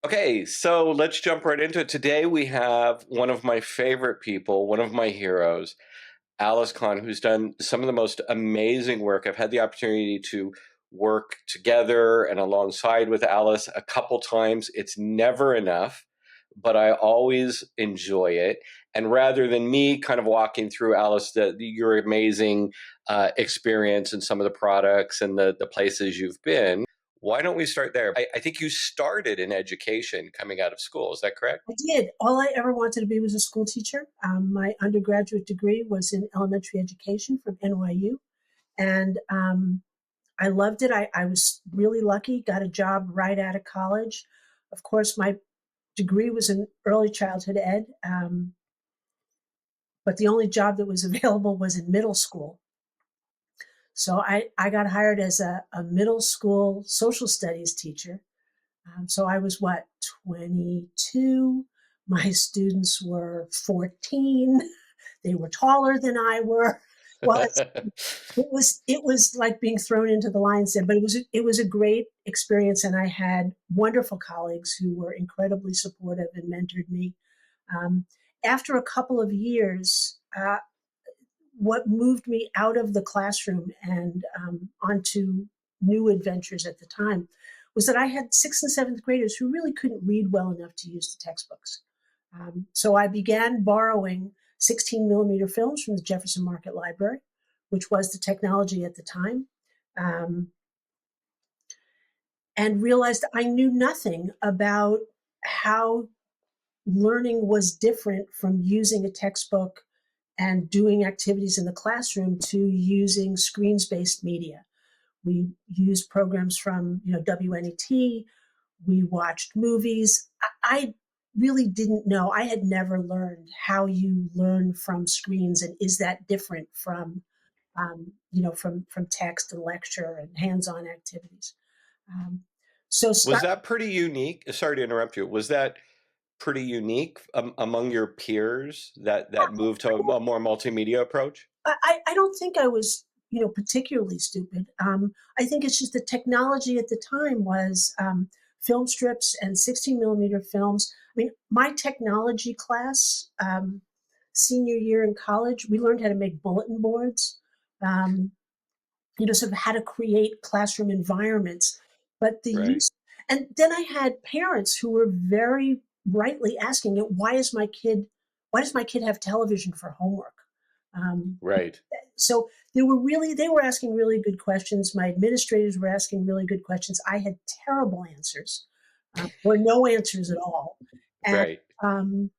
Okay, so let's jump right into it. Today we have one of my favorite people, one of my heroes, Alice Cahn, who's done some of the most amazing work. I've had the opportunity to work together and alongside with Alice a couple times. It's never enough, but I always enjoy it. And rather than me kind of walking through Alice, your amazing experience and some of the products and the places you've been, why don't we start there? I think you started in education coming out of school. Is that correct? I did. All I ever wanted to be was a school teacher. My undergraduate degree was in elementary education from NYU, and I loved it. I was really lucky, got a job right out of college. Of course, my degree was in early childhood ed, but the only job that was available was in middle school. So I got hired as a middle school social studies teacher. So I was what, 22? My students were 14. They were taller than I were. Well, it was like being thrown into the lion's den, but it was a great experience, and I had wonderful colleagues who were incredibly supportive and mentored me. Um, After a couple of years, what moved me out of the classroom and onto new adventures at the time was that I had sixth and seventh graders who really couldn't read well enough to use the textbooks. So I began borrowing 16 millimeter films from the Jefferson Market Library, which was the technology at the time, um, and realized I knew nothing about how learning was different from using a textbook and doing activities in the classroom to using screens-based media. We used programs from, WNET. We watched movies. I really didn't know. I had never learned how you learn from screens, and is that different from, from text and lecture and hands-on activities. Um, so Was start, that pretty unique? Sorry to interrupt you. Was that pretty unique among your peers that moved to a more multimedia approach? I don't think I was, particularly stupid. I think it's just the technology at the time was film strips and 16 millimeter films. I mean, my technology class, senior year in college, we learned how to make bulletin boards, um, sort of how to create classroom environments. But the Right, use, and then I had parents who were very rightly asking it, why does my kid have television for homework? Um, right. so they were asking really good questions. My administrators were asking really good questions. I had terrible answers, or no answers at all. And Right. um,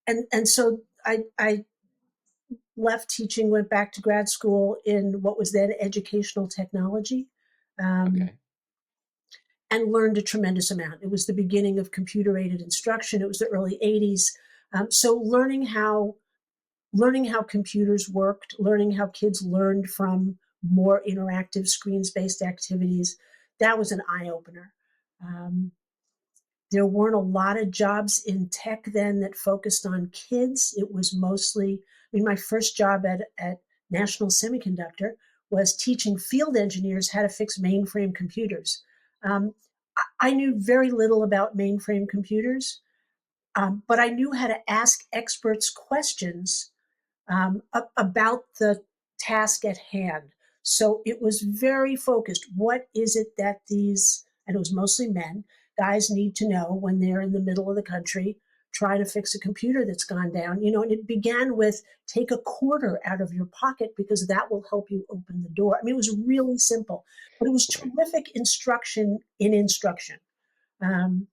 and so I left teaching, went back to grad school in what was then educational technology, um, Okay. and learned a tremendous amount. It was the beginning of computer aided instruction. It was the early '80s. So learning how computers worked, learning how kids learned from more interactive screens-based activities, that was an eye-opener. Um, there weren't a lot of jobs in tech then that focused on kids. It was mostly, I mean, my first job at National Semiconductor was teaching field engineers how to fix mainframe computers. Um, I knew very little about mainframe computers, but I knew how to ask experts questions about the task at hand. So it was very focused. What is it that these, and it was mostly men, guys need to know when they're in the middle of the country trying to fix a computer that's gone down? And it began with take a quarter out of your pocket because that will help you open the door. I mean, it was really simple, but it was Right. terrific instruction in instruction. Um,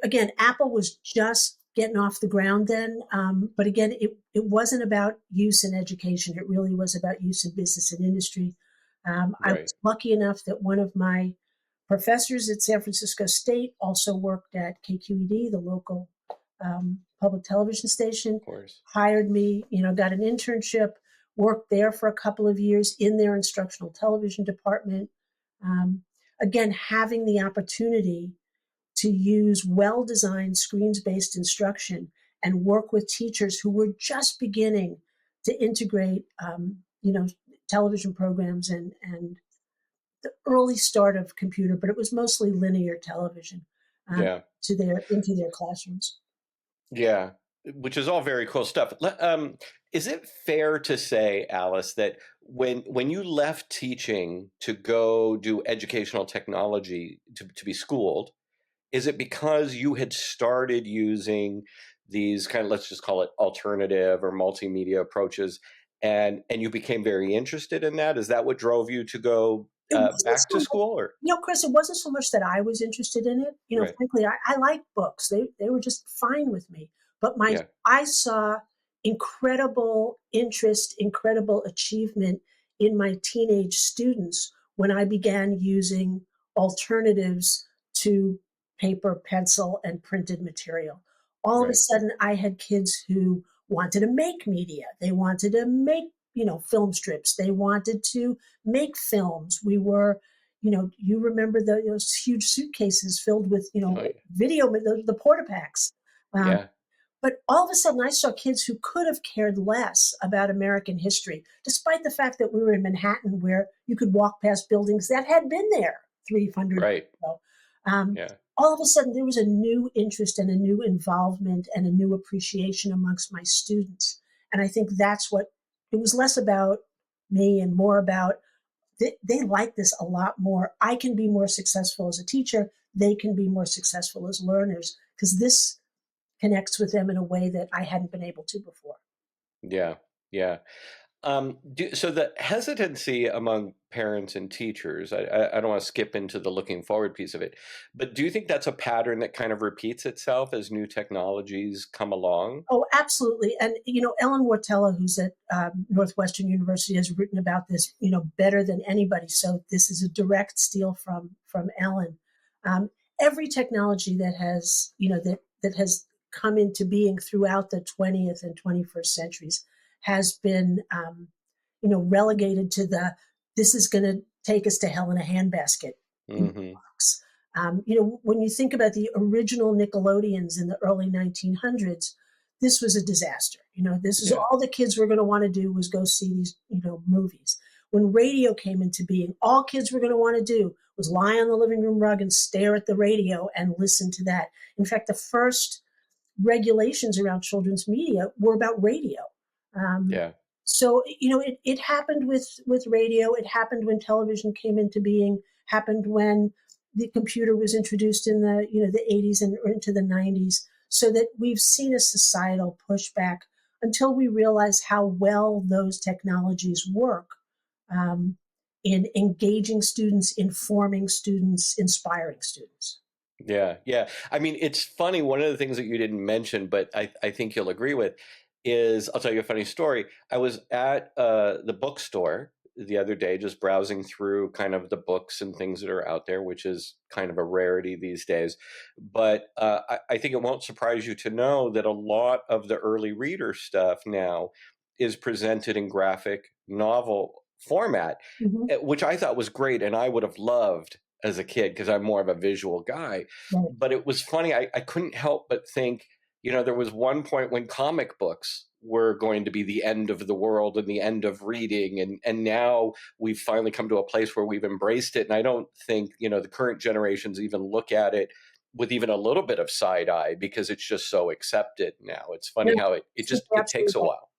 again, Apple was just getting off the ground then. But again, it wasn't about use in education. It really was about use in business and industry. I Right. was lucky enough that one of my professors at San Francisco State also worked at KQED, the local public television station, Of course. hired me, got an internship, worked there for a couple of years in their instructional television department. Um, Again, having the opportunity to use well-designed screens-based instruction and work with teachers who were just beginning to integrate, television programs and the early start of computer, but it was mostly linear television Yeah. to their into their classrooms. Yeah, which is all very cool stuff. Is it fair to say, Alice, that when you left teaching to go do educational technology to be schooled, is it because you had started using these kind of, let's just call it alternative or multimedia approaches, and you became very interested in that? Is that what drove you to go It wasn't back so to much, school? Or Chris, it wasn't so much that I was interested in it. right? Frankly, I like books. They were just fine with me. But Yeah, I saw incredible interest, incredible achievement in my teenage students when I began using alternatives to paper, pencil, and printed material. All of a right, sudden, I had kids who wanted to make media. They wanted to make, film strips. They wanted to make films. We were, you remember those huge suitcases filled with, oh yeah, video, the porta packs. Um, yeah, but all of a sudden, I saw kids who could have cared less about American history, despite the fact that we were in Manhattan, where you could walk past buildings that had been there 300 years right, ago. Um, yeah, all of a sudden, there was a new interest and a new involvement and a new appreciation amongst my students. And I think that's what it was less about me and more about they like this a lot more. I can be more successful as a teacher. They can be more successful as learners because this connects with them in a way that I hadn't been able to before. yeah, yeah. So the hesitancy among parents and teachers, I don't want to skip into the looking forward piece of it, but do you think that's a pattern that kind of repeats itself as new technologies come along? Oh, absolutely. And, Ellen Wartella, who's at Northwestern University, has written about this, better than anybody. So this is a direct steal from Ellen. Um, every technology that has, that has come into being throughout the 20th and 21st centuries has been, relegated to this is going to take us to hell in a handbasket Hmm. box. When you think about the original Nickelodeons in the early 1900s, this was a disaster. This is Yeah, all the kids were going to want to do was go see these, movies. When radio came into being, all kids were going to want to do was lie on the living room rug and stare at the radio and listen to that. In fact, the first regulations around children's media were about radio. Um, yeah, so it happened with radio. It happened when television came into being. Happened when the computer was introduced in the 80s and into the 90s. So that we've seen a societal pushback until we realize how well those technologies work um, in engaging students, informing students, inspiring students. yeah, yeah. I mean, it's funny. One of the things that you didn't mention, but I think you'll agree with, is I'll tell you a funny story. I was at the bookstore the other day, just browsing through kind of the books and things that are out there, which is kind of a rarity these days. But I think it won't surprise you to know that a lot of the early reader stuff now is presented in graphic novel format, Mm-hmm. which I thought was great, and I would have loved as a kid because I'm more of a visual guy. Right. But it was funny. I couldn't help but think, there was one point when comic books were going to be the end of the world and the end of reading. And now we've finally come to a place where we've embraced it. And I don't think, the current generations even look at it with even a little bit of side eye because it's just so accepted now. It's No, funny how it, I it think just, you're it takes absolutely a right. while.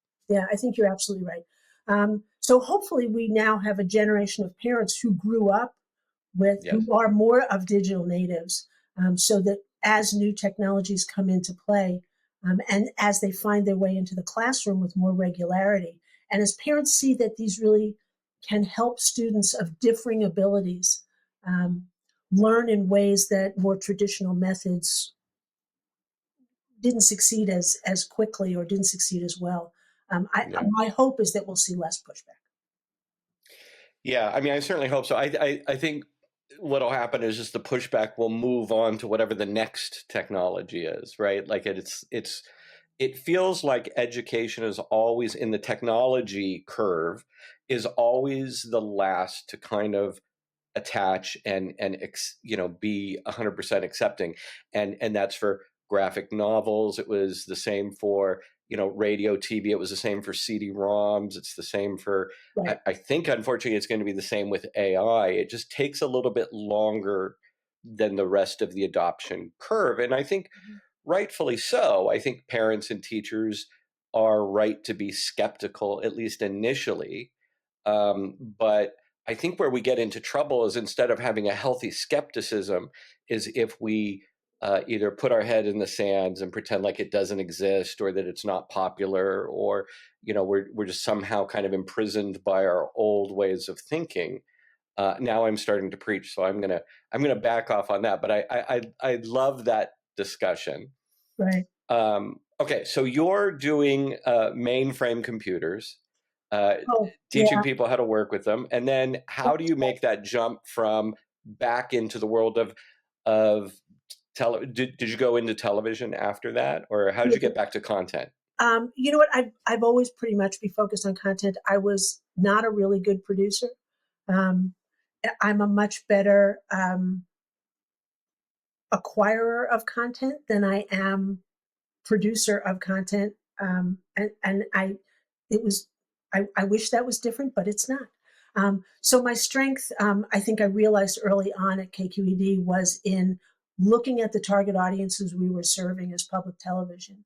Yeah, I think you're absolutely right. So hopefully, we now have a generation of parents who grew up Yes. who are more of digital natives, so that as new technologies come into play, and as they find their way into the classroom with more regularity, and as parents see that these really can help students of differing abilities um, learn in ways that more traditional methods didn't succeed as quickly or didn't succeed as well. Yeah. My hope is that we'll see less pushback. Yeah, I mean, I certainly hope so. I think what'll happen is just the pushback will move on to whatever the next technology is, right? Like it feels like education is always in the technology curve is always the last to kind of attach and be 100% accepting, and that's for graphic novels. It was the same for radio, TV. It was the same for CD-ROMs. It's the same for, Right. I think, unfortunately, it's going to be the same with AI. It just takes a little bit longer than the rest of the adoption curve. And I think Mhm. rightfully so. I think parents and teachers are right to be skeptical, at least initially. But I think where we get into trouble is, instead of having a healthy skepticism, is if we either put our head in the sands and pretend like it doesn't exist, or that it's not popular, or we're just somehow kind of imprisoned by our old ways of thinking. Now I'm starting to preach, so I'm gonna back off on that. But I love that discussion. Right. Okay, so you're doing mainframe computers, uh, Oh, teaching yeah. people how to work with them, and then how do you make that jump from back into the world of did you go into television after that, or how did you get back to content? You know what? I've always pretty much been focused on content. I was not a really good producer. Um, I'm a much better acquirer of content than I am producer of content. And it was, I wish that was different, but it's not. So my strength, I think I realized early on at KQED, was in looking at the target audiences we were serving as public television,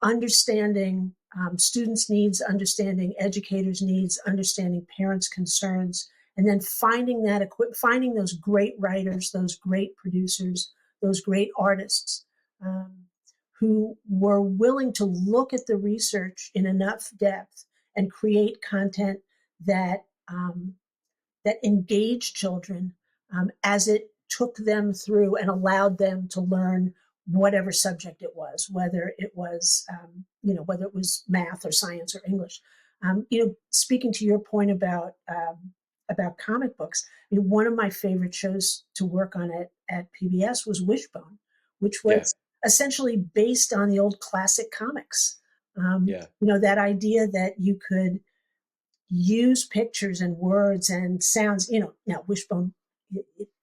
understanding students' needs, understanding educators' needs, understanding parents' concerns, and then finding those great writers, those great producers, those great artists, um, who were willing to look at the research in enough depth and create content that that engaged children, as it took them through and allowed them to learn whatever subject it was, whether it was whether it was math or science or English. Speaking to your point about comic books, one of my favorite shows to work on at PBS was Wishbone, which Yeah, was essentially based on the old classic comics. yeah, That idea that you could use pictures and words and sounds. Now Wishbone,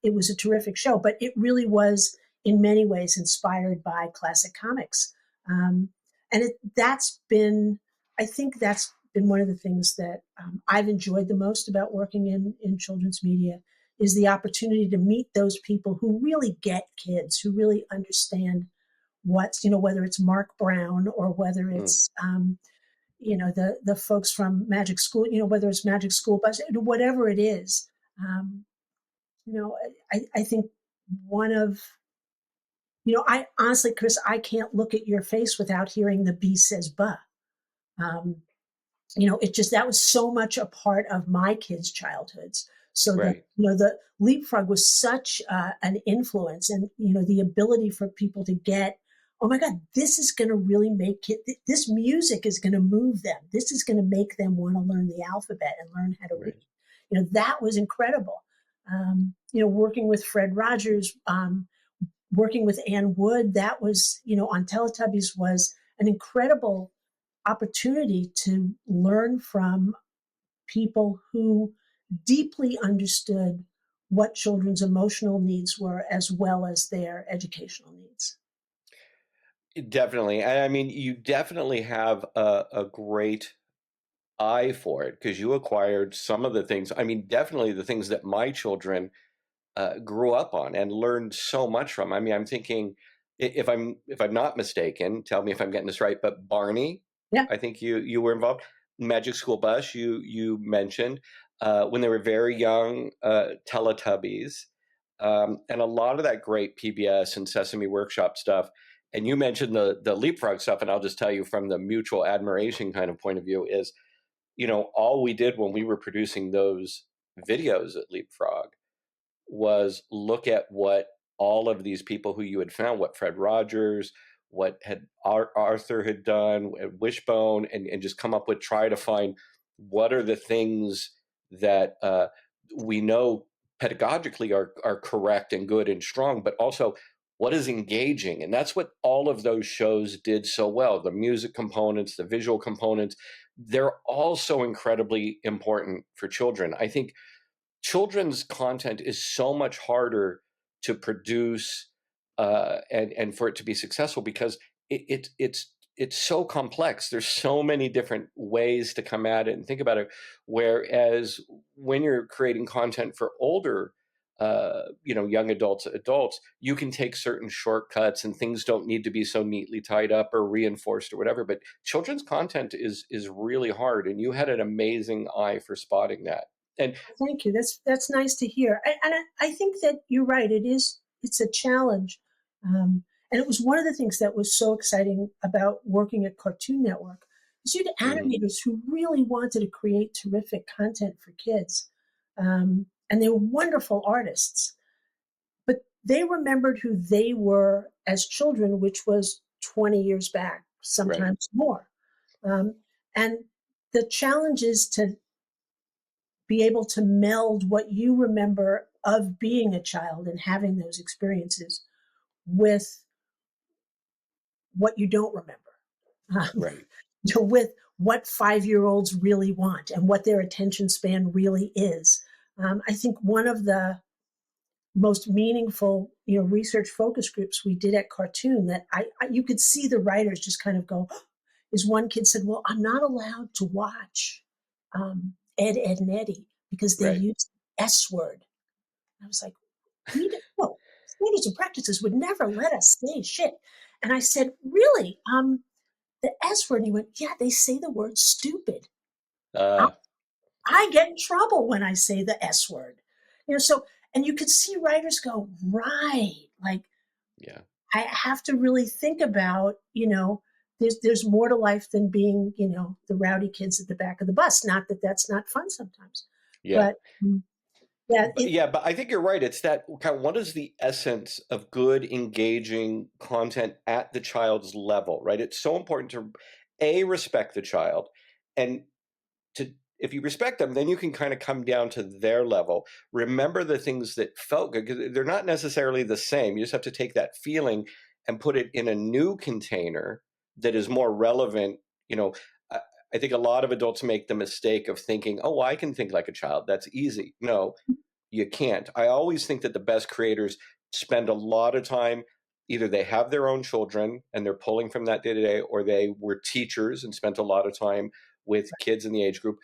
it was a terrific show, but it really was in many ways inspired by classic comics. Um, and I think that's been one of the things that I've enjoyed the most about working in children's media, is the opportunity to meet those people who really get kids, who really understand whether it's Mark Brown or whether mm, it's the folks from Magic School, whether it's Magic School Bus, whatever it is. Um, I think one of I honestly, Chris, I can't look at your face without hearing the B says "ba." Um, it just, that was so much a part of my kids' childhoods. So right, the leapfrog was such an influence, and the ability for people to get, oh my God, this is going to really make it. This music is going to move them. This is going to make them want to learn the alphabet and learn how to read. right. That was incredible. Working with Fred Rogers, working with Ann Wood, that was, on Teletubbies, was an incredible opportunity to learn from people who deeply understood what children's emotional needs were, as well as their educational needs. Definitely. I mean, you definitely have a great eye for it, because you acquired some of the things. I mean, definitely the things that my children grew up on and learned so much from. I mean, I'm thinking, if I'm not mistaken, tell me if I'm getting this right, but Barney, Yeah, I think you were involved. Magic School Bus, you mentioned, when they were very young, Teletubbies, and a lot of that great PBS and Sesame Workshop stuff. And you mentioned the leapfrog stuff, and I'll just tell you, from the mutual admiration kind of point of view, is all we did when we were producing those videos at Leapfrog was look at what all of these people who you had found, what Fred Rogers, what had Arthur had done at Wishbone, and just come up with, try to find what are the things that we know pedagogically are correct and good and strong, but also what is engaging. And that's what all of those shows did so well. The music components, the visual components, they're all so incredibly important for children. I think children's content is so much harder to produce, and for it to be successful, because it's so complex. There's so many different ways to come at it and think about it. Whereas when you're creating content for older, young adults, you can take certain shortcuts and things don't need to be so neatly tied up or reinforced or whatever. But children's content is really hard, and you had an amazing eye for spotting that. And Thank you. That's nice to hear. I think that you're right. It's a challenge, and it was one of the things that was so exciting about working at Cartoon Network. Is you had mhm, animators who really wanted to create terrific content for kids, and they were wonderful artists. But they remembered who they were as children, which was 20 years back, right, sometimes more. Um, and the challenge is to be able to meld what you remember of being a child and having those experiences with what you don't remember, um, right, with what 5 year olds really want and what their attention span really is. I think one of the most meaningful, research focus groups we did at Cartoon that you could see the writers just kind of go, is one kid said, "Well, I'm not allowed to watch Ed, Ed, and Eddie because they right. use the S word." I was like, no, standards and practices would never let us say shit. And I said, really? The S word? And he went, yeah, they say the word stupid. I, Uh, I get in trouble when I say the S word. So, and you could see writers go, right. Like, yeah. I have to really think about, there's more to life than being, the rowdy kids at the back of the bus. Not that that's not fun sometimes, Yeah. but yeah, But I think you're right. It's that kind of what is the essence of good, engaging content at the child's level, right? It's so important to respect the child, and to if you respect them, then you can kind of come down to their level. Remember the things that felt good because they're not necessarily the same. You just have to take that feeling and put it in a new container that is more relevant. You know, I, I think a lot of adults make the mistake of thinking, "Oh, I can think like a child. That's easy." No, you can't. I always think that the best creators spend a lot of time, either they have their own children and they're pulling from that day to day, or they were teachers and spent a lot of time with kids in the age group,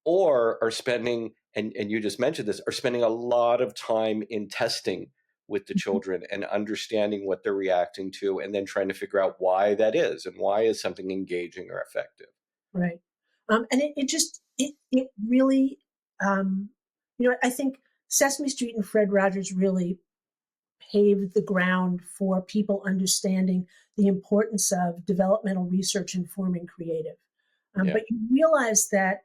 or are spending, and you just mentioned this, are spending a lot of time in testing with the children and understanding what they're reacting to, and then trying to figure out why that is and why is something engaging or effective. right. And it really, I think Sesame Street and Fred Rogers really paved the ground for people understanding the importance of developmental research informing creative. Yeah, But you realize that,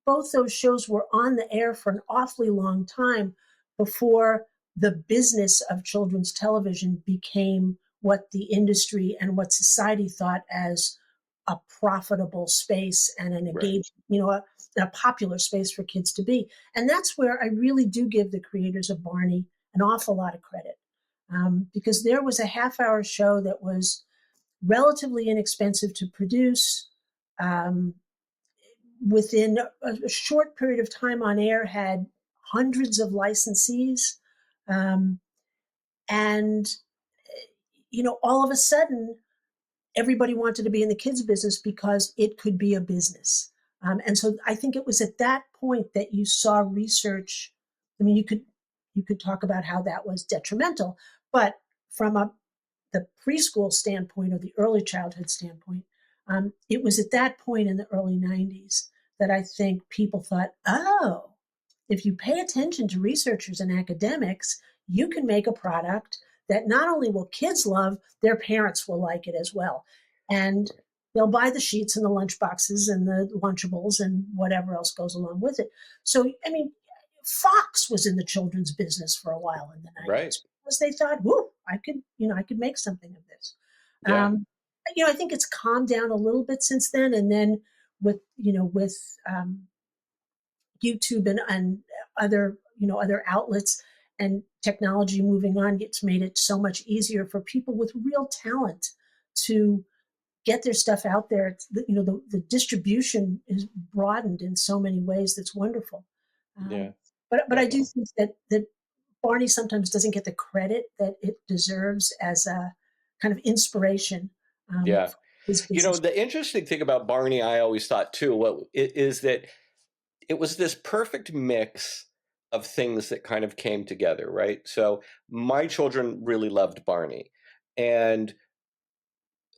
both those shows were on the air for an awfully long time before the business of children's television became what the industry and what society thought as a profitable space and an right, engaged, a popular space for kids to be. And that's where I really do give the creators of Barney an awful lot of credit, because there was a half-hour show that was relatively inexpensive to produce. Um, Within a short period of time on air, had hundreds of licensees, um, and all of a sudden, everybody wanted to be in the kids business because it could be a business. And so I think it was at that point that you saw research. I mean, you could talk about how that was detrimental, but from the preschool standpoint or the early childhood standpoint, it was at that point in the early 90s that I think people thought, oh, if you pay attention to researchers and academics, you can make a product that not only will kids love, their parents will like it as well. And they'll buy the sheets and the lunch boxes and the Lunchables and whatever else goes along with it. So, I mean, Fox was in the children's business for a while in the right, 90s because they thought, whoo, I could make something of this. yeah, I think it's calmed down a little bit since then. And then with YouTube and other outlets and technology moving on, it's made it so much easier for people with real talent to get their stuff out there. The distribution is broadened in so many ways that's wonderful. yeah, But I do definitely, think that Barney sometimes doesn't get the credit that it deserves as a kind of inspiration. yeah. his You busy. know, the interesting thing about Barney, I always thought too, is that it was this perfect mix of things that kind of came together, right? So my children really loved Barney, and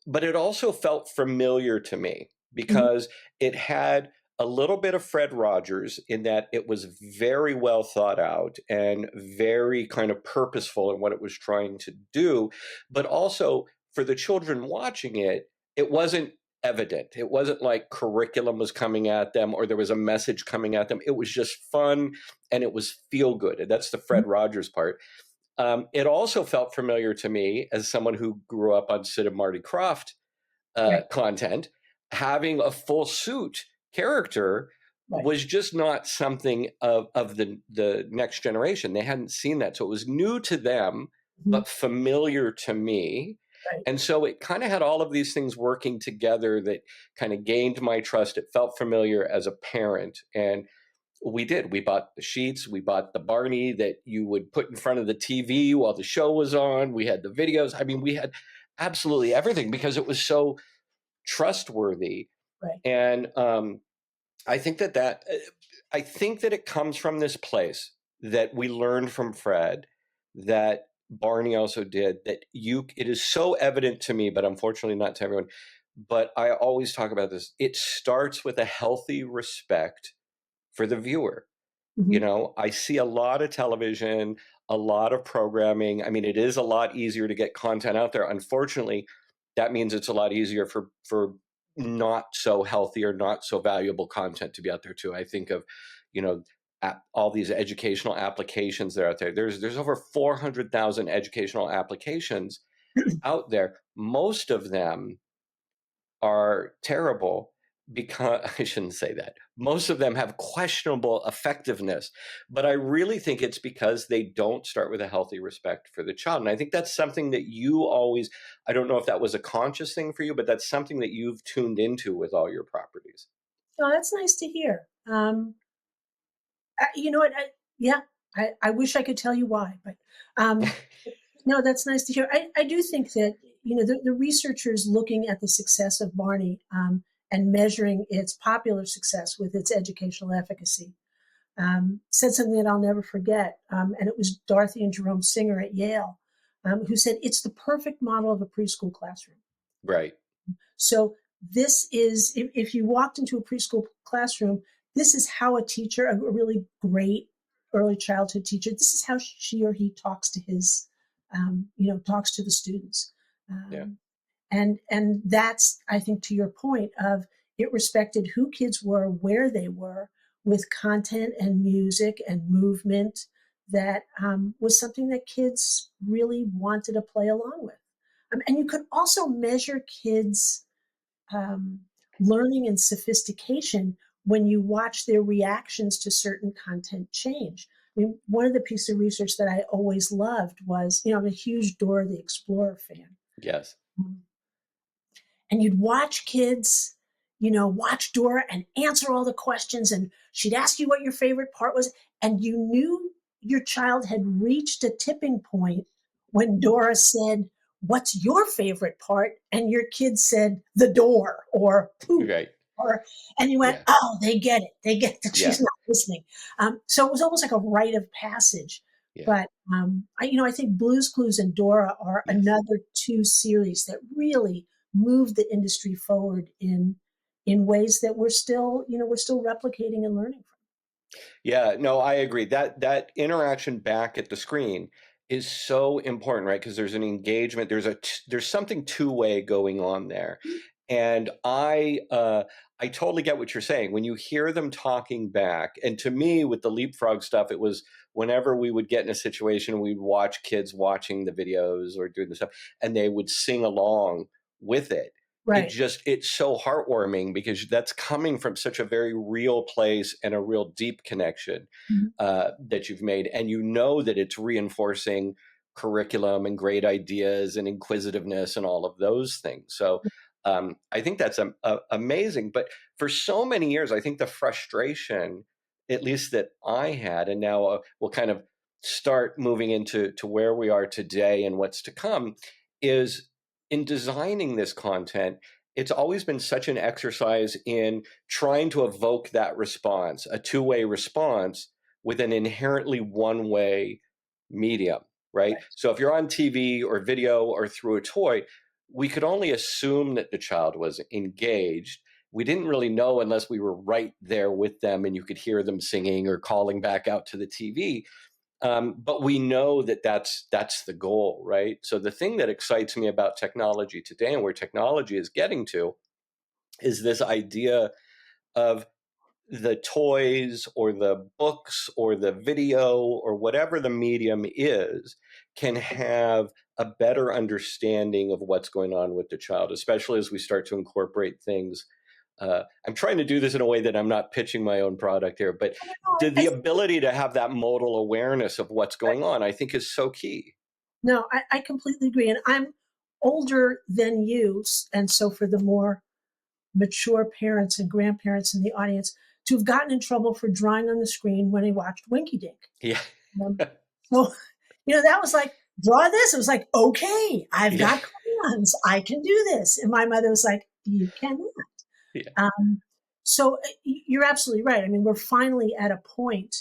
but it also felt familiar to me Mhm. because it had a little bit of Fred Rogers in that it was very well thought out and very kind of purposeful in what it was trying to do. But also for the children watching it, it wasn't evident. It wasn't like curriculum was coming at them or there was a message coming at them. It was just fun and it was feel good. And that's the Mhm. Fred Rogers part. It also felt familiar to me as someone who grew up on Sid and Marty Krofft Right, content. Having a full suit character right. was just not something of the next generation. They hadn't seen that. So it was new to them, Mhm. but familiar to me. Right. And so it kind of had all of these things working together that kind of gained my trust. It felt familiar as a parent. And we did. We bought the sheets. We bought the Barney that you would put in front of the TV while the show was on. We had the videos. I mean, we had absolutely everything because it was so trustworthy. Right. And I think I think that it comes from this place that we learned from Fred that Barney also did that it is so evident to me, but unfortunately not to everyone. But I always talk about this. It starts with a healthy respect for the viewer. You Mhm. know, I see a lot of television, a lot of programming. I mean, it is a lot easier to get content out there. Unfortunately, that means it's a lot easier for not so healthy or not so valuable content to be out there too. I think of, you know, all these educational applications that are out there. There's over 400,000 educational applications out there. Most of them are terrible because I shouldn't say that. Most of them have questionable effectiveness, but I really think it's because they don't start with a healthy respect for the child. And I think that's something that you always, I don't know if that was a conscious thing for you, but that's something that you've tuned into with all your properties. Oh, that's nice to hear. You know what? Yeah, I wish I could tell you why, but um, no, that's nice to hear. I do think that the researchers looking at the success of Barney and measuring its popular success with its educational efficacy said something that I'll never forget, and it was Dorothy and Jerome Singer at Yale, who said it's the perfect model of a preschool classroom. Right. So this is, if you walked into a preschool classroom, this is how a teacher, a really great early childhood teacher, this is how she or he talks to talks to the students. Yeah. And that's, I think, to your point of it respected who kids were, where they were, with content and music and movement that was something that kids really wanted to play along with. And you could also measure kids' um, learning and sophistication when you watch their reactions to certain content change. I mean, one of the pieces of research that I always loved was, I'm a huge Dora the Explorer fan. Yes. Um, and you'd watch kids, watch Dora and answer all the questions. And she'd ask you what your favorite part was. And you knew your child had reached a tipping point when Dora said, "What's your favorite part?" And your kid said, "The door," or "poop." Right. Or, and you went, Yeah. "Oh, they get it. They get that she's Yeah. not listening." So it was almost like a rite of passage. Yeah. But I think Blue's Clues and Dora are Yes. another two series that really moved the industry forward in ways that we're still replicating and learning from. Yeah, no, I agree. That interaction back at the screen is so important, right? Because there's an engagement, there's something two-way going on there. And I totally get what you're saying. When you hear them talking back, and to me with the leapfrog stuff, it was whenever we would get in a situation, we'd watch kids watching the videos or doing the stuff, and they would sing along with it. Right. It's so heartwarming because that's coming from such a very real place and a real deep connection Mhm. that you've made, and you know that it's reinforcing curriculum and great ideas and inquisitiveness and all of those things. So I think that's amazing. But for so many years, I think the frustration, at least that I had, and now we'll kind of start moving into where we are today and what's to come, is in designing this content, it's always been such an exercise in trying to evoke that response, a two-way response with an inherently one-way medium, right? Right. So if you're on TV or video or through a toy, we could only assume that the child was engaged. We didn't really know unless we were right there with them and you could hear them singing or calling back out to the TV. But we know that that's the goal, right? So the thing that excites me about technology today and where technology is getting to is this idea of the toys or the books or the video or whatever the medium is can have a better understanding of what's going on with the child, especially as we start to incorporate things. I'm trying to do this in a way that I'm not pitching my own product here, but No, the ability to have that modal awareness of what's going on, I think, is so key. no, I completely agree. And I'm older than you. And so for the more mature parents and grandparents in the audience to have gotten in trouble for drawing on the screen when they watched Winky Dink. Yeah. Um, so, that was like, draw this. It was like, okay, I've Yeah. got crayons. I can do this. And my mother was like, you cannot. Yeah. So you're absolutely right. I mean, we're finally at a point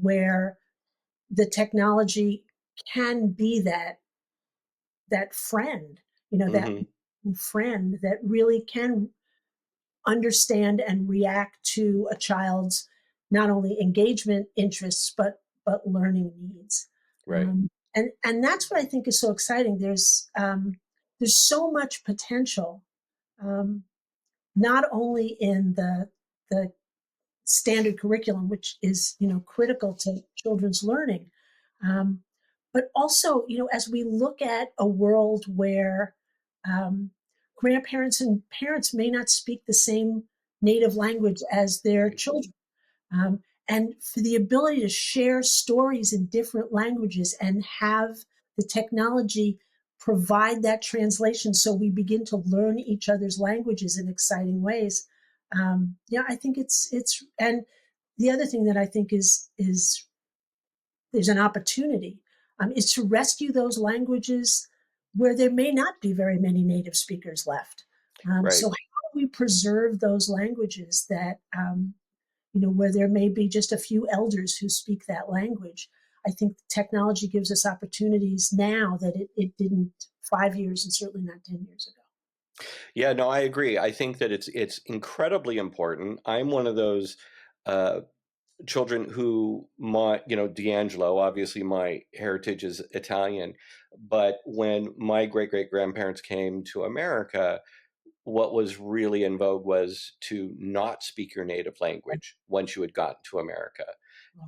where the technology can be that friend, that Hmm. friend that really can understand and react to a child's not only engagement interests but learning needs. Right. And that's what I think is so exciting. There's so much potential, um, not only in the standard curriculum, which is critical to children's learning, um, but also as we look at a world where um, grandparents and parents may not speak the same native language as their Right. children, um, and for the ability to share stories in different languages and have the technology provide that translation so we begin to learn each other's languages in exciting ways. Yeah, I think it's and the other thing that I think is there's an opportunity is to rescue those languages where there may not be very many native speakers left. Right. So how do we preserve those languages that where there may be just a few elders who speak that language? I think technology gives us opportunities now that it didn't 5 years and certainly not 10 years ago. Yeah, no, I agree. I think that it's incredibly important. I'm one of those uh, children who D'Angelo, obviously my heritage is Italian, but when my great great grandparents came to America, what was really in vogue was to not speak your native language once you had gotten to America.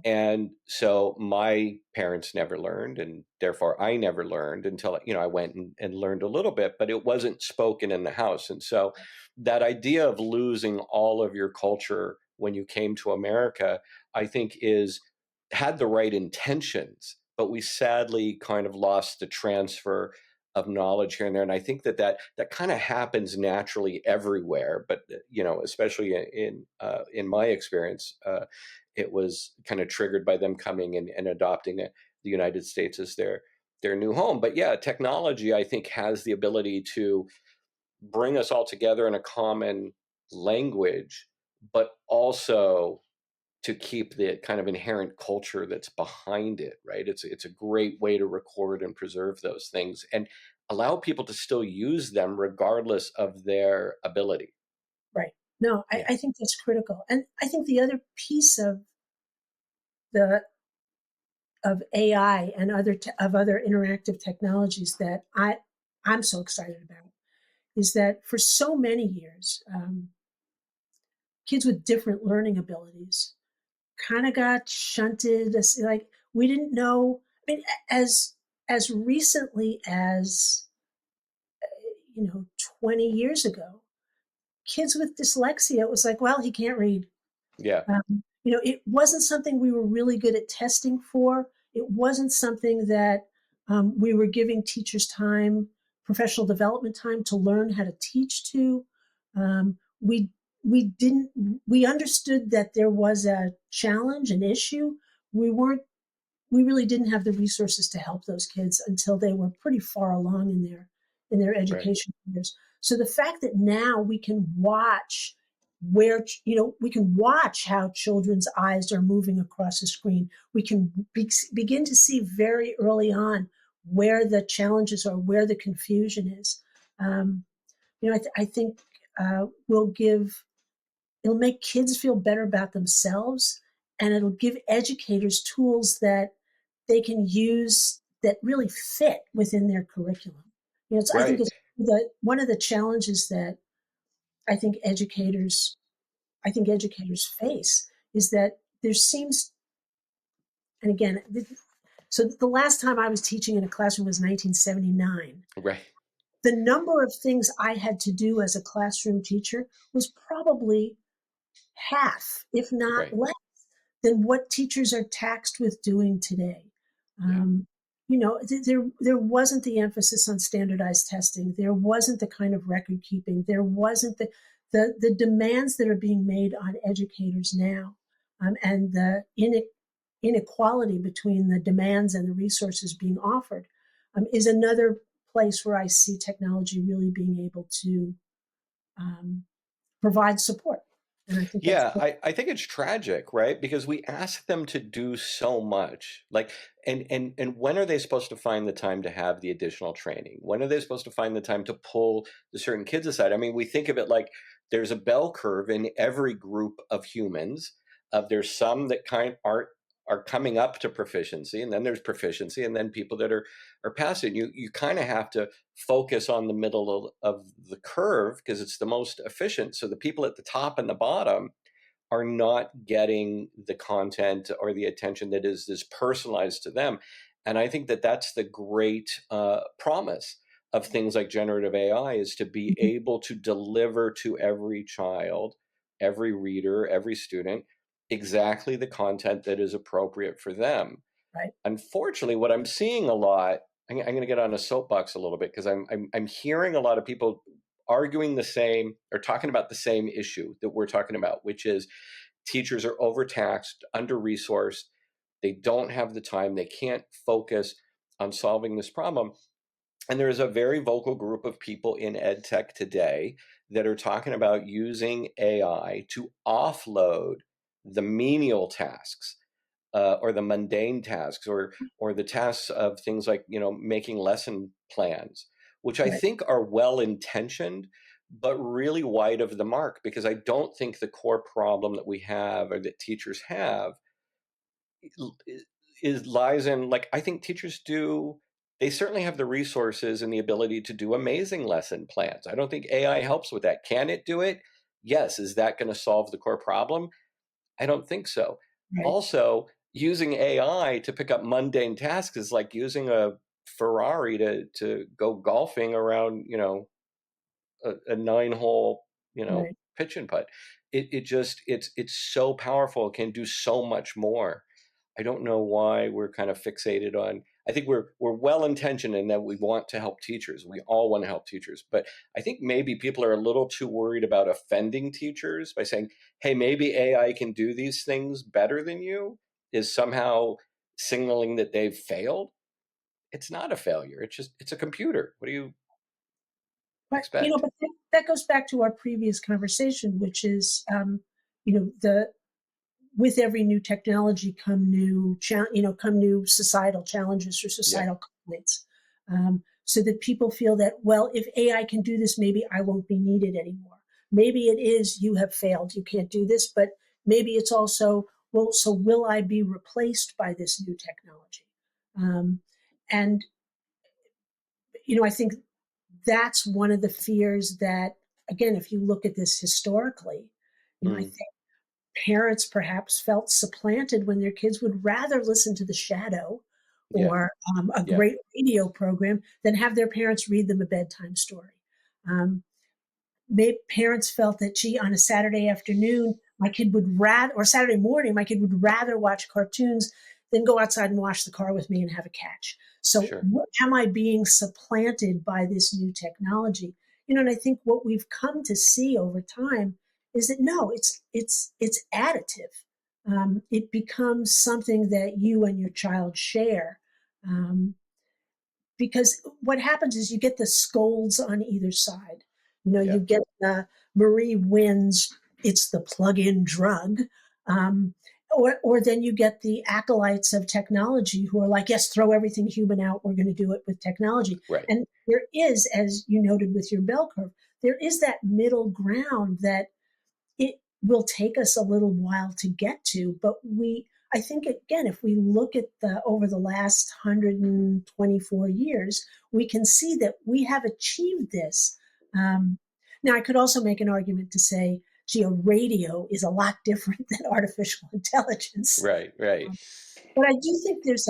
And so my parents never learned, and therefore I never learned until, I went and learned a little bit, but it wasn't spoken in the house. And so that idea of losing all of your culture when you came to America, I think had the right intentions, but we sadly kind of lost the transfer of knowledge here and there. And I think that kind of happens naturally everywhere, but especially in my experience, it was kind of triggered by them coming and adopting the United States as their new home. But yeah, technology, I think, has the ability to bring us all together in a common language, but also to keep the kind of inherent culture that's behind it, right? It's a great way to record and preserve those things and allow people to still use them regardless of their ability. Right. No, I, Yeah. I think that's critical. And I think the other piece the of AI and other interactive technologies that I'm so excited about is that for so many years, kids with different learning abilities kind of got shunted. Like we didn't know. I mean, as recently as 20 years ago, kids with dyslexia, it was like, well, he can't read. Yeah. It wasn't something we were really good at testing for. It wasn't something that we were giving teachers time, professional development time to learn how to teach to. We didn't. We understood that there was a challenge, an issue. We weren't. We really didn't have the resources to help those kids until they were pretty far along in in their Right. education years. So the fact that now we can watch where, we can watch how children's eyes are moving across a screen. We can begin to see very early on where the challenges are, where the confusion is. Um, I think will give it'll make kids feel better about themselves, and it'll give educators tools that they can use that really fit within their curriculum. I think Right. it's one of the challenges that I think educators I think educators face is that there seems, and again, so the last time I was teaching in a classroom was 1979. Right. The number of things I had to do as a classroom teacher was probably half, if not Right. less, than what teachers are taxed with doing today. Yeah. Um, there wasn't the emphasis on standardized testing. There wasn't the kind of record keeping. There wasn't the demands that are being made on educators now, and the inequality between the demands and the resources being offered is another place where I see technology really being able to um, provide support. And I think that's Yeah, I think it's tragic, right? Because we ask them to do so much. Like, and when are they supposed to find the time to have the additional training? When are they supposed to find the time to pull the certain kids aside? I mean, we think of it like there's a bell curve in every group of humans. There's some that kind aren't are coming up to proficiency, and then there's proficiency, and then people that are past it. You kind of have to focus on the middle of the curve because it's the most efficient. So the people at the top and the bottom are not getting the content or the attention that is personalized to them. And I think that that's the great promise of things like generative AI is to be able to deliver to every child, every reader, every student, exactly the content that is appropriate for them. right. Unfortunately, what I'm seeing a lot, I'm going to get on a soapbox a little bit because I'm hearing a lot of people arguing the same or talking about the same issue that we're talking about, which is teachers are overtaxed, under-resourced, they don't have the time, they can't focus on solving this problem. And there's a very vocal group of people in ed tech today that are talking about using AI to offload the menial tasks or the mundane tasks or the tasks of things like making lesson plans, which I Right. think are well intentioned but really wide of the mark because I don't think the core problem that we have or that teachers have is lies in, like, I think teachers do, they certainly have the resources and the ability to do amazing lesson plans. I don't think AI helps with that. Can it do it? Yes. Is that going to solve the core problem? I don't think so. Right. Also, using AI to pick up mundane tasks is like using a Ferrari to go golfing around, a 9-hole, Right. pitch and putt. It just it's so powerful. It can do so much more. I don't know why we're kind of fixated on. I think we're well intentioned in that we want to help teachers. We all want to help teachers, but I think maybe people are a little too worried about offending teachers by saying, "Hey, maybe AI can do these things better than you," is somehow signaling that they've failed. It's not a failure. It's a computer. What do you expect? But that goes back to our previous conversation, which is, the with every new technology come come new societal challenges or Yeah, societal complaints. So that people feel that, well, if AI can do this, maybe I won't be needed anymore. Maybe it is you have failed, you can't do this, but maybe it's also, well, so will I be replaced by this new technology? Um, and I think that's one of the fears that, again, if you look at this historically, I mm, think parents perhaps felt supplanted when their kids would rather listen to The Shadow yeah, or a yeah, great radio program than have their parents read them a bedtime story. Um, Maybe parents felt that, gee, on a Saturday afternoon, my kid would rather, or Saturday morning, my kid would rather watch cartoons than go outside and wash the car with me and have a catch. So, sure. am I being supplanted by this new technology? And I think what we've come to see over time is that no, it's additive. It becomes something that you and your child share. Um, because what happens is you get the scolds on either side. Yeah. You get the Marie wins, it's the plug-in drug. Um, or then you get the acolytes of technology who are like, yes, throw everything human out. We're going to do it with technology. Right. And there is, as you noted with your bell curve, there is that middle ground that it will take us a little while to get to. But I think, again, if we look at the over the last 124 years, we can see that we have achieved this. Now, I could also make an argument to say, gee, a radio is a lot different than artificial intelligence. Right. Right. But I do think there's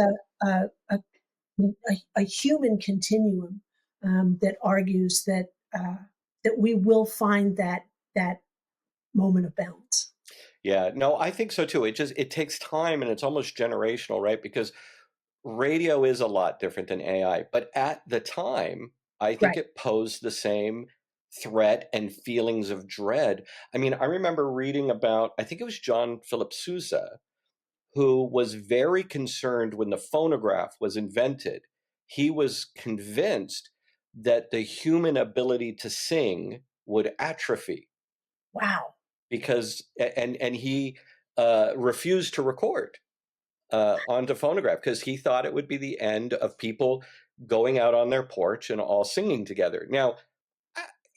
a human continuum that argues that we will find that moment of balance. Yeah, no, I think so too. It takes time and it's almost generational, right? Because radio is a lot different than AI, but at the time, I think Right. it posed the same threat and feelings of dread. I mean, I remember reading about, I think it was John Philip Sousa, who was very concerned when the phonograph was invented. He was convinced that the human ability to sing would atrophy Wow. because, and he refused to record onto phonograph because he thought it would be the end of people going out on their porch and all singing together. Now,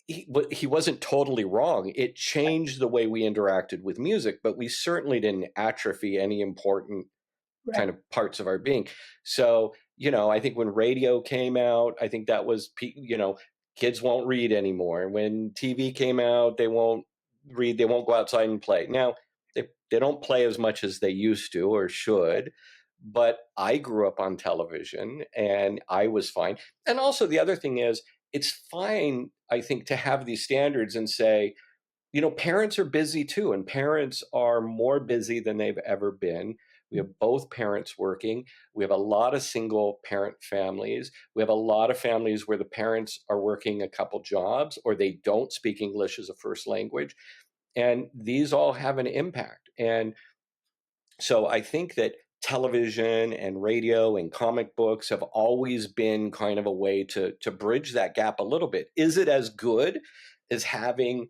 he wasn't totally wrong. It changed the way we interacted with music, but we certainly didn't atrophy any important kind Right. of parts of our being. So, I think when radio came out, I think that was, kids won't read anymore. When TV came out, they won't read, they won't go outside and play. Now, they don't play as much as they used to or should, but I grew up on television and I was fine. And also, the other thing is, it's fine, I think, to have these standards and say, parents are busy too, and parents are more busy than they've ever been. We have both parents working. We have a lot of single parent families. We have a lot of families where the parents are working a couple jobs or they don't speak English as a first language. And these all have an impact. And so I think that television and radio and comic books have always been kind of a way to bridge that gap a little bit. Is it as good as having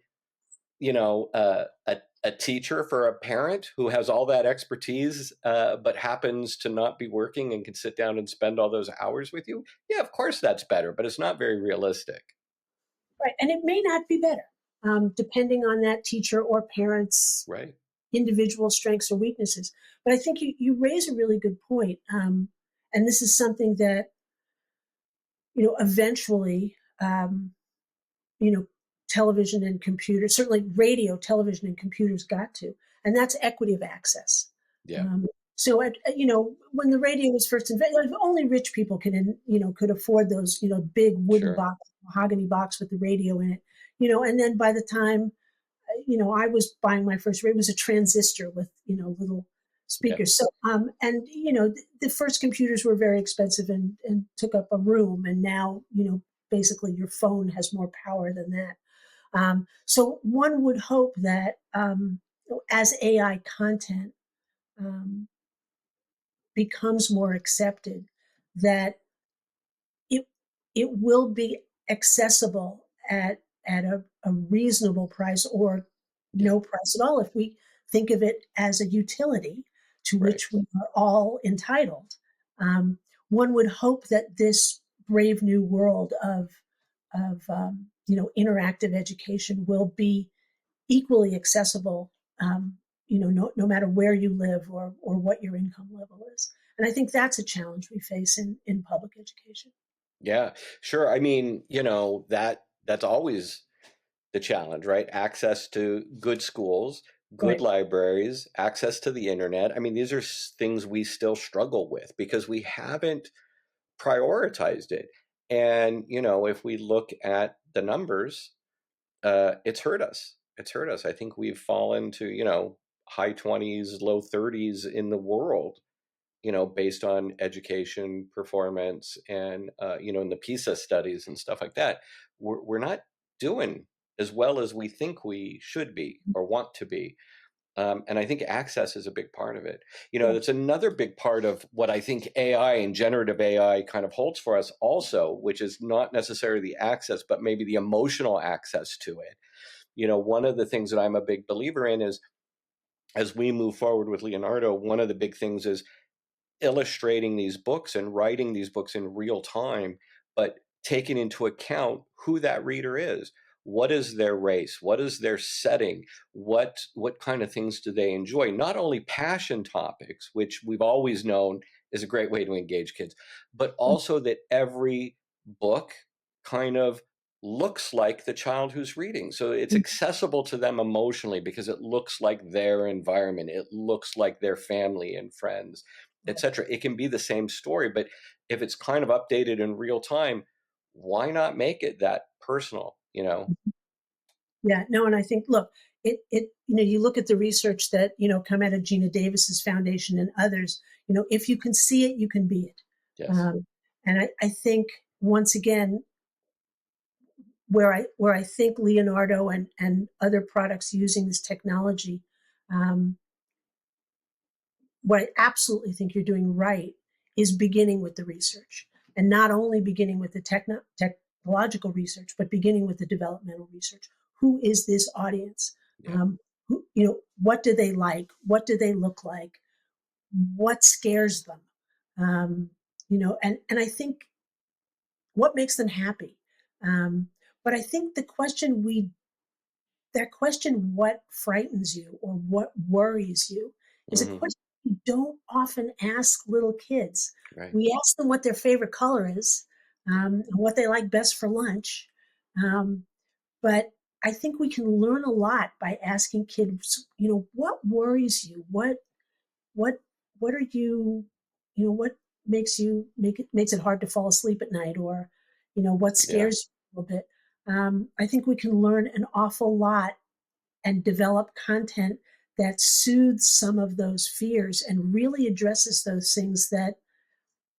a teacher for a parent who has all that expertise, but happens to not be working and can sit down and spend all those hours with you? Yeah, of course that's better, but it's not very realistic. Right. And it may not be better, depending on that teacher or parent's Right. individual strengths or weaknesses. But I think you raise a really good point. And this is something that, eventually, you know, television and computers, certainly radio, television, and computers got to, and that's equity of access. Yeah. So, when the radio was first invented, like, only rich people could afford those, big wooden Sure. box, mahogany box with the radio in it, and then by the time, I was buying my first radio, it was a transistor with, little Yeah. speakers. So, and, the first computers were very expensive and took up a room. And now, basically your phone has more power than that. So one would hope that as AI content um, becomes more accepted, that it it will be accessible at a reasonable price or Yeah. no price at all if we think of it as a utility to Right. which we are all entitled. Um, One would hope that this brave new world of interactive education will be equally accessible, no matter where you live or what your income level is. And I think that's a challenge we face in public education. Yeah. Sure. I mean, that's always the challenge, right? Access to good schools, good Right. libraries, access to the internet. I mean, these are things we still struggle with because we haven't prioritized it. And, if we look at the numbers, it's hurt us. It's hurt us. I think we've fallen to, high 20s, low 30s in the world, based on education performance and, in the PISA studies and stuff like that. We're not doing as well as we think we should be or want to be. And I think access is a big part of it. Yeah. That's another big part of what I think AI and generative AI kind of holds for us also, which is not necessarily the access, but maybe the emotional access to it. One of the things that I'm a big believer in is, as we move forward with Leonardo, one of the big things is illustrating these books and writing these books in real time, but taking into account who that reader is. What is their race? What is their setting? What kind of things do they enjoy? Not only passion topics, which we've always known is a great way to engage kids, but also that every book kind of looks like the child who's reading. So it's accessible to them emotionally because it looks like their environment. It looks like their family and friends, etc. It can be the same story, but if it's kind of updated in real time, why not make it that personal? Yeah, no, and I think, look, you look at the research that, come out of Gina Davis's foundation and others, if you can see it, you can be it. Yes. And I think, once again, where I think Leonardo and other products using this technology, um, what I absolutely think you're doing right is beginning with the research, and not only beginning with the technological research, but beginning with the developmental research. Who is this audience? Yeah. What do they like? What do they look like? What scares them? And I think, what makes them happy? But I think that question, what frightens you or what worries you, is a Hmm. question we don't often ask little kids. Right. We ask them what their favorite color is, and what they like best for lunch. Um, but I think we can learn a lot by asking kids, what worries you? What, what are you, what makes it hard to fall asleep at night, or, what Yeah. scares you a little bit? I think we can learn an awful lot and develop content that soothes some of those fears and really addresses those things that,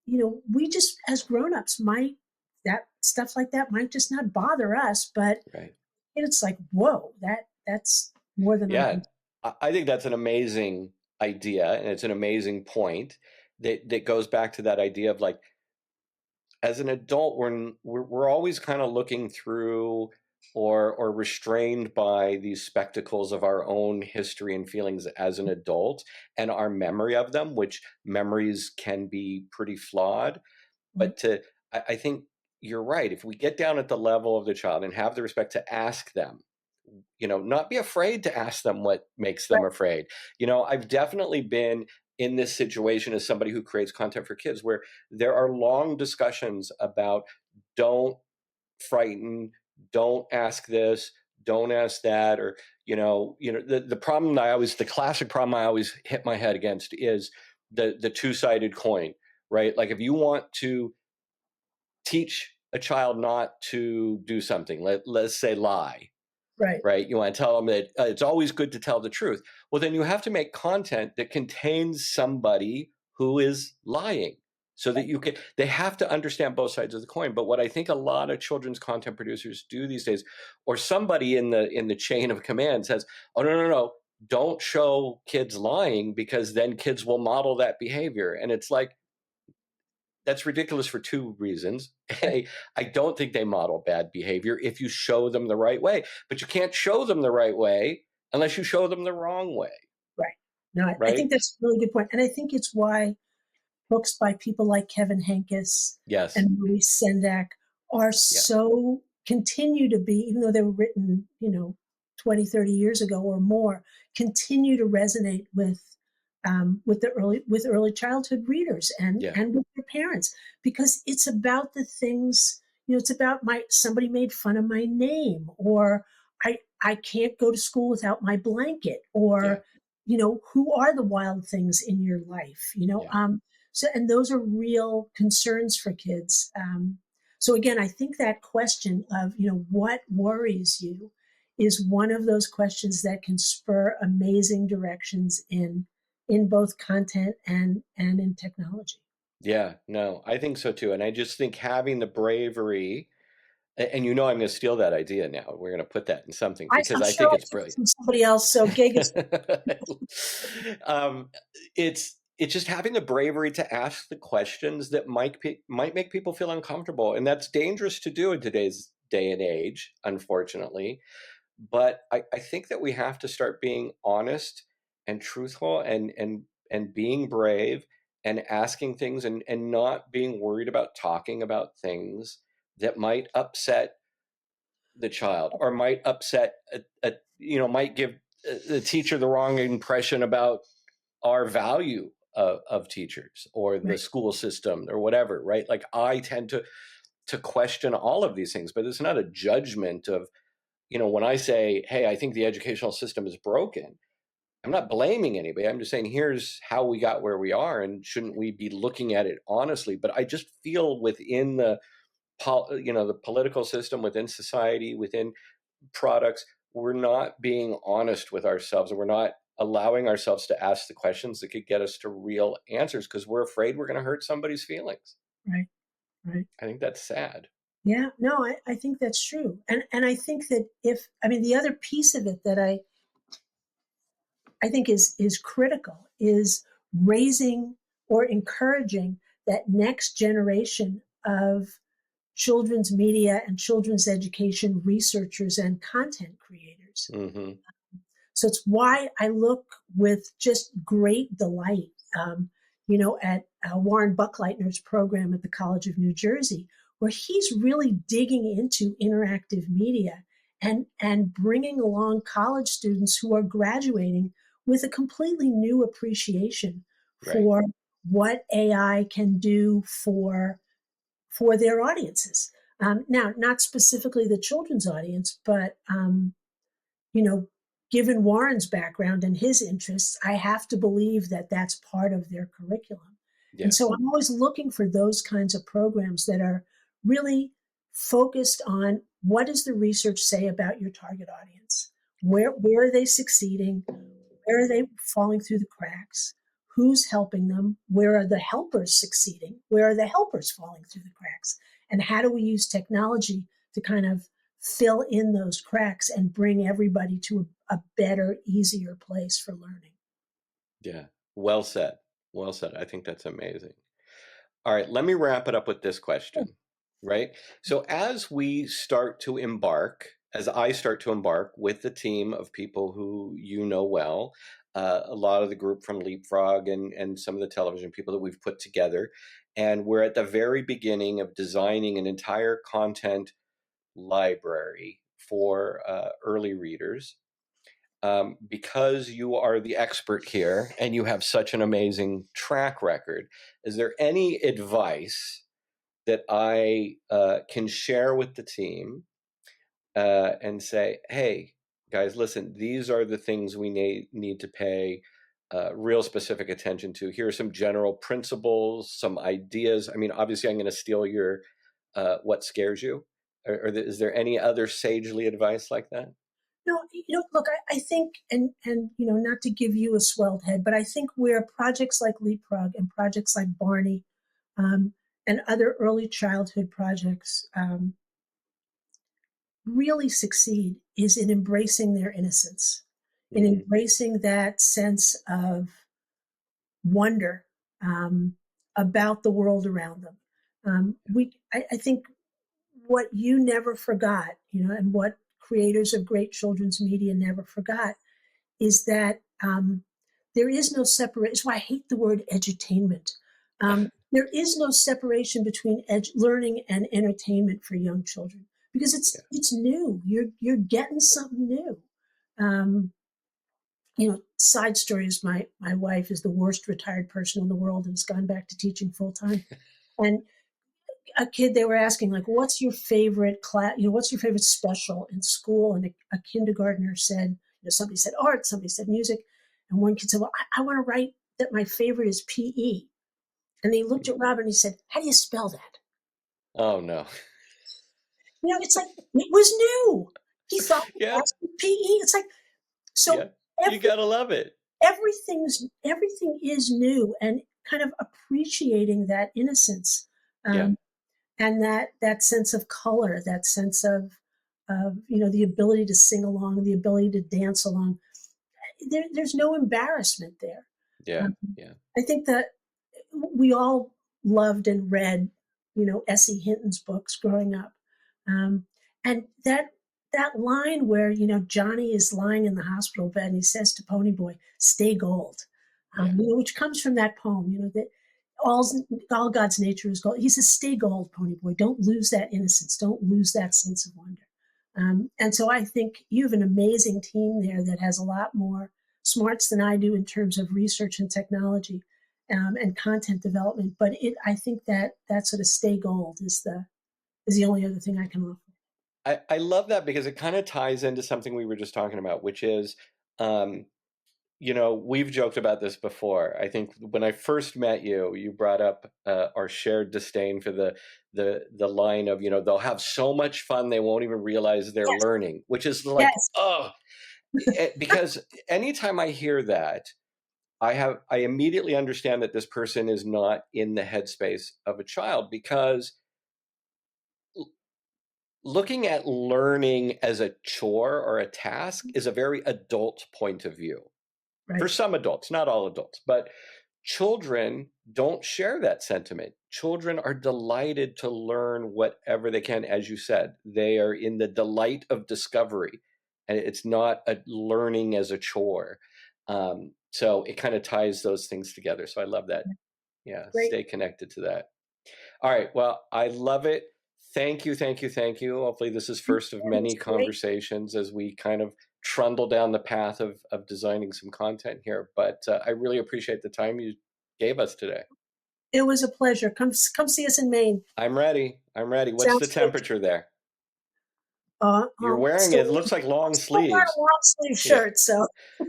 we just, as grown-ups, might, that stuff like that might just not bother us, but Right. it's like, whoa, that's more than I Yeah. can. I think that's an amazing idea, and it's an amazing point that goes back to that idea of, like, as an adult, we're always kind of looking through or restrained by these spectacles of our own history and feelings as an adult, and our memory of them, which memories can be pretty flawed. Mhm. But I think you're right. If we get down at the level of the child and have the respect to ask them, not be afraid to ask them what makes them Right, afraid. I've definitely been in this situation as somebody who creates content for kids where there are long discussions about, don't frighten, don't ask this, don't ask that, or the problem the classic problem I always hit my head against is the two-sided coin, right? Like, if you want to teach a child not to do something, let's say lie, right, right? You want to tell them that it's always good to tell the truth. Well, then you have to make content that contains somebody who is lying, so that they have to understand both sides of the coin. But what I think a lot of children's content producers do these days, or somebody in the chain of command says, oh, no, no, no, don't show kids lying, because then kids will model that behavior. And it's like, that's ridiculous for two reasons. right, I don't think they model bad behavior if you show them the right way, but you can't show them the right way unless you show them the wrong way, right. No, I right? think that's a really good point. And I think it's why books by people like Kevin Henkes Yes. and Maurice Sendak are Yeah. so, continue to be, even though they were written, 20, 30 years ago or more, continue to resonate with early childhood readers Yeah. and with their parents, because it's about the things, it's about, my somebody made fun of my name, or I can't go to school without my blanket, Yeah. or, who are the wild things in your life, Yeah. so, and those are real concerns for kids. So again, I think that question of, what worries you, is one of those questions that can spur amazing directions in both content and in technology. Yeah. No, I think so too. And I just think having the bravery And you know I'm going to steal that idea now. We're going to put that in something because I'm I sure think I it's took it brilliant. from somebody else. So gig is um, it's just having the bravery to ask the questions that might make people feel uncomfortable, and that's dangerous to do in today's day and age, unfortunately. But I think that we have to start being honest and truthful and being brave and asking things and not being worried about talking about things that might upset the child or might upset might give the teacher the wrong impression about our value of teachers or the right, school system or whatever, right? Like I tend to question all of these things, but it's not a judgment of, when I say, hey, I think the educational system is broken, I'm not blaming anybody. I'm just saying, here's how we got where we are, and shouldn't we be looking at it honestly? But I just feel within the political system, within society, within products, we're not being honest with ourselves, and we're not allowing ourselves to ask the questions that could get us to real answers because we're afraid we're going to hurt somebody's feelings. right, right. I think that's sad. Yeah, no, I think that's true. And I think that the other piece of it that I think is critical is raising or encouraging that next generation of children's media and children's education researchers and content creators. Hmm. So it's why I look with just great delight, at Warren Buckleitner's program at the College of New Jersey, where he's really digging into interactive media and bringing along college students who are graduating with a completely new appreciation Right. for what AI can do for their audiences. Now, not specifically the children's audience, but you know, given Warren's background and his interests, I have to believe that that's part of their curriculum. And Yeah. so I'm always looking for those kinds of programs that are really focused on what does the research say about your target audience? Where are they succeeding? Where are they falling through the cracks? Who's helping them? Where are the helpers succeeding? Where are the helpers falling through the cracks? And how do we use technology to kind of fill in those cracks and bring everybody to a better, easier place for learning? Yeah. Well said. Well said. I think that's amazing. All right, let me wrap it up with this question, right? So, as I start to embark with the team of people who you know well, a lot of the group from Leapfrog and some of the television people that we've put together, and we're at the very beginning of designing an entire content library for early readers. Because you are the expert here and you have such an amazing track record, is there any advice that I can share with the team and say, hey, guys, listen, these are the things we need to pay real specific attention to. Here are some general principles, some ideas. I mean, obviously, I'm going to steal your what scares you. Or is there any other sagely advice like that? No, look, I think, and not to give you a swelled head, but I think where projects like Leapfrog and projects like Barney um, and other early childhood projects really succeed is in embracing their innocence, in Mm-hmm. embracing that sense of wonder about the world around them. I think what you never forgot, and what creators of great children's media never forgot is that there is no separation. That's why I hate the word edutainment. There is no separation between learning and entertainment for young children because Yeah. it's new. You're getting something new. Um, Side story is my wife is the worst retired person in the world and has gone back to teaching full time. And a kid, they were asking like, "What's your favorite class? What's your favorite special in school?" And a kindergartner said, somebody said art, somebody said music, and one kid said, "Well, I want to write that my favorite is PE." And he looked at Robin and he said, "How do you spell that?" Oh no. It's like it was new. He thought Yeah. that's PE. It's like so Yeah. You every gotta love it. everything is new, and kind of appreciating that innocence Yeah. um, and that sense of color, that sense of the ability to sing along, the ability to dance along. There's no embarrassment there. Yeah. Um, Yeah. I think that we all loved and read, S.E. Hinton's books growing up, um, and that line where Johnny is lying in the hospital bed and he says to Ponyboy, "Stay gold," Yeah. which comes from that poem. That all God's nature is gold. He says, "Stay gold, Ponyboy. Don't lose that innocence. Don't lose that sense of wonder." And so I think you have an amazing team there that has a lot more smarts than I do in terms of research and technology, and content development. But I think that sort of stay gold is the only other thing I can offer. I love that because it kind of ties into something we were just talking about, which is, um, we've joked about this before. I think when I first met you, you brought up our shared disdain for the line of, they'll have so much fun they won't even realize they're Yes, learning, which is like, yes, oh, because anytime I hear that, I immediately understand that this person is not in the headspace of a child, because looking at learning as a chore or a task is a very adult point of view. For right. some adults, not all adults, but children don't share that sentiment. Children are delighted to learn whatever they can. As you said, they are in the delight of discovery, and it's not a learning as a chore. So it kind of ties those things together. So I love that. Yeah, Great. stay connected to that. All right. Well, I love it. Thank you, thank you, thank you. Hopefully, this is first of It many was great. conversations as we kind of trundle down the path of designing some content here. But I really appreciate the time you gave us today. It was a pleasure. Come see us in Maine. I'm ready. I'm ready. What's the Sounds good. temperature there? You're I'll wearing it. It looks like long still wear sleeves. a long sleeve Yeah. shirt, so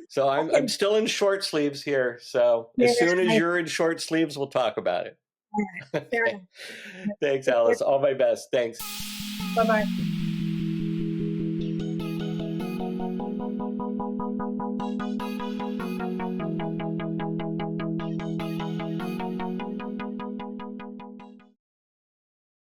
So okay. I'm still in short sleeves here. So Yeah, as soon as I, you're in short sleeves, we'll talk about it. all right. Fair Okay. enough. Thanks, Alice. All my best. Thanks. Bye bye.